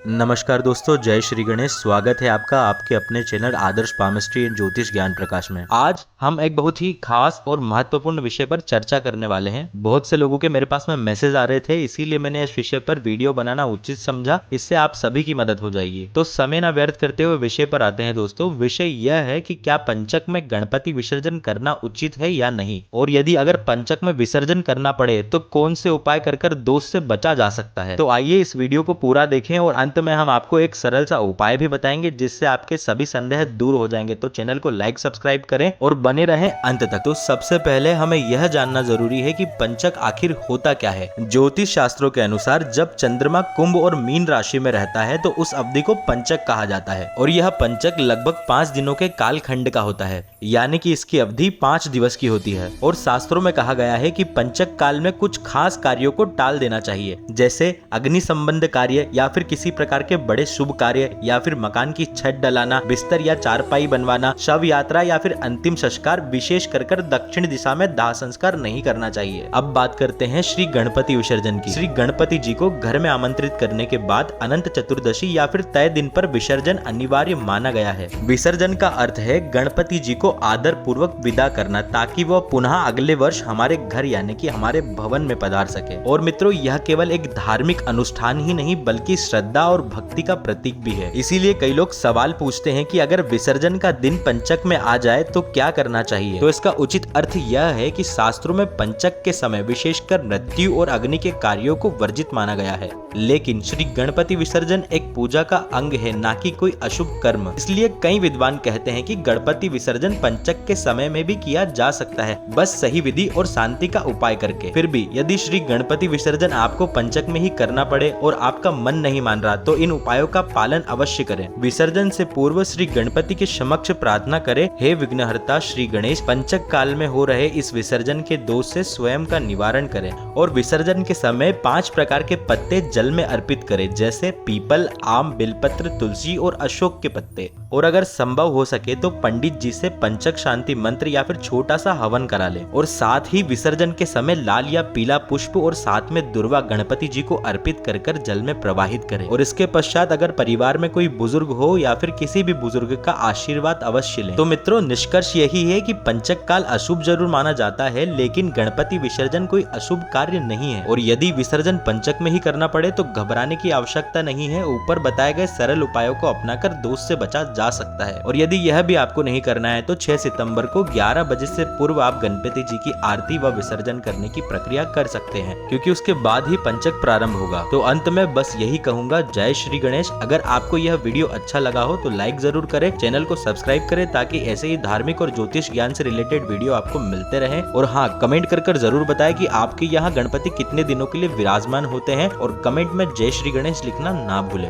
नमस्कार दोस्तों, जय श्री गणेश। स्वागत है आपका आपके अपने चैनल आदर्श पामिस्ट्री एंड ज्योतिष ज्ञान प्रकाश में। आज हम एक बहुत ही खास और महत्वपूर्ण विषय पर चर्चा करने वाले हैं। बहुत से लोगों के मेरे पास में मैसेज आ रहे थे, इसीलिए मैंने इस विषय पर वीडियो बनाना उचित समझा। इससे आप सभी की मदद हो जाएगी। तो समय न व्यर्थ करते हुए विषय पर आते हैं दोस्तों। विषय यह है कि क्या पंचक में गणपति विसर्जन करना उचित है या नहीं, और यदि अगर पंचक में विसर्जन करना पड़े तो कौन से उपाय कर दोष से बचा जा सकता है। तो आइए इस वीडियो को पूरा देखें और अंत में हम आपको एक सरल सा उपाय भी बताएंगे जिससे आपके सभी संदेह दूर हो जाएंगे। तो चैनल को लाइक सब्सक्राइब करें और बने रहें अंत तक। तो सबसे पहले हमें यह जानना जरूरी है कि पंचक आखिर होता क्या है। ज्योतिष शास्त्रों के अनुसार जब चंद्रमा कुंभ और मीन राशि में रहता है तो उस अवधि को पंचक कहा जाता है, और यह पंचक लगभग 5 दिनों के कालखंड का होता है, यानी कि इसकी अवधि 5 दिवस की होती है। और शास्त्रों में कहा गया है कि पंचक काल में कुछ खास कार्यों को टाल देना चाहिए, जैसे अग्नि संबंध कार्य या फिर किसी प्रकार के बड़े शुभ कार्य, या फिर मकान की छत डलाना, बिस्तर या चारपाई बनवाना, शव यात्रा या फिर अंतिम संस्कार, विशेष कर दक्षिण दिशा में दाह संस्कार नहीं करना चाहिए। अब बात करते हैं श्री गणपति विसर्जन की। श्री गणपति जी को घर में आमंत्रित करने के बाद अनंत चतुर्दशी या फिर तय दिन पर विसर्जन अनिवार्य माना गया है। विसर्जन का अर्थ है गणपति जी को आदर पूर्वक विदा करना, ताकि वह पुनः अगले वर्ष हमारे घर यानी कि हमारे भवन में पधार सके। और मित्रों, यह केवल एक धार्मिक अनुष्ठान ही नहीं बल्कि श्रद्धा और भक्ति का प्रतीक भी है। इसीलिए कई लोग सवाल पूछते हैं कि अगर विसर्जन का दिन पंचक में आ जाए तो क्या करना चाहिए। तो इसका उचित अर्थ यह है कि शास्त्रों में पंचक के समय विशेषकर मृत्यु और अग्नि के कार्यों को वर्जित माना गया है, लेकिन श्री गणपति विसर्जन एक पूजा का अंग है, ना कि कोई अशुभ कर्म। इसलिए कई विद्वान कहते हैं कि गणपति विसर्जन पंचक के समय में भी किया जा सकता है, बस सही विधि और शांति का उपाय करके। फिर भी यदि श्री गणपति विसर्जन आपको पंचक में ही करना पड़े और आपका मन नहीं मान रहा तो इन उपायों का पालन अवश्य करें। विसर्जन से पूर्व श्री गणपति के समक्ष प्रार्थना करें, हे विघ्नहर्ता श्री गणेश, पंचक काल में हो रहे इस विसर्जन के दोष से स्वयं का निवारण करें। और विसर्जन के समय 5 प्रकार के पत्ते जल में अर्पित करें, जैसे पीपल, आम, बेलपत्र, तुलसी और अशोक के पत्ते। और अगर संभव हो सके तो पंडित जी से पंचक शांति मंत्र या फिर छोटा सा हवन करा लें। और साथ ही विसर्जन के समय लाल या पीला पुष्प और साथ में दुर्वा गणपति जी को अर्पित कर जल में प्रवाहित करें। और इसके पश्चात अगर परिवार में कोई बुजुर्ग हो या फिर किसी भी बुजुर्ग का आशीर्वाद अवश्य लें। तो मित्रों, निष्कर्ष यही है कि पंचक काल अशुभ जरूर माना जाता है, लेकिन गणपति विसर्जन कोई अशुभ कार्य नहीं है। और यदि विसर्जन पंचक में ही करना पड़े तो घबराने की आवश्यकता नहीं है। ऊपर बताए गए सरल उपायों को अपनाकर दोष से बचा जा सकता है। और यदि यह भी आपको नहीं करना है तो 6 सितंबर को 11 बजे से पूर्व आप गणपति जी की आरती व विसर्जन करने की प्रक्रिया कर सकते हैं, क्योंकि उसके बाद ही पंचक प्रारंभ होगा। तो अंत में बस यही कहूंगा, जय श्री गणेश। अगर आपको यह वीडियो अच्छा लगा हो तो लाइक जरूर करें, चैनल को सब्सक्राइब करें ताकि ऐसे ही धार्मिक और ज्योतिष ज्ञान से रिलेटेड वीडियो आपको मिलते रहें। और हाँ, कमेंट कर जरूर बताएं कि आपके यहाँ गणपति कितने दिनों के लिए विराजमान होते हैं, और कमेंट में जय श्री गणेश लिखना ना भूलें।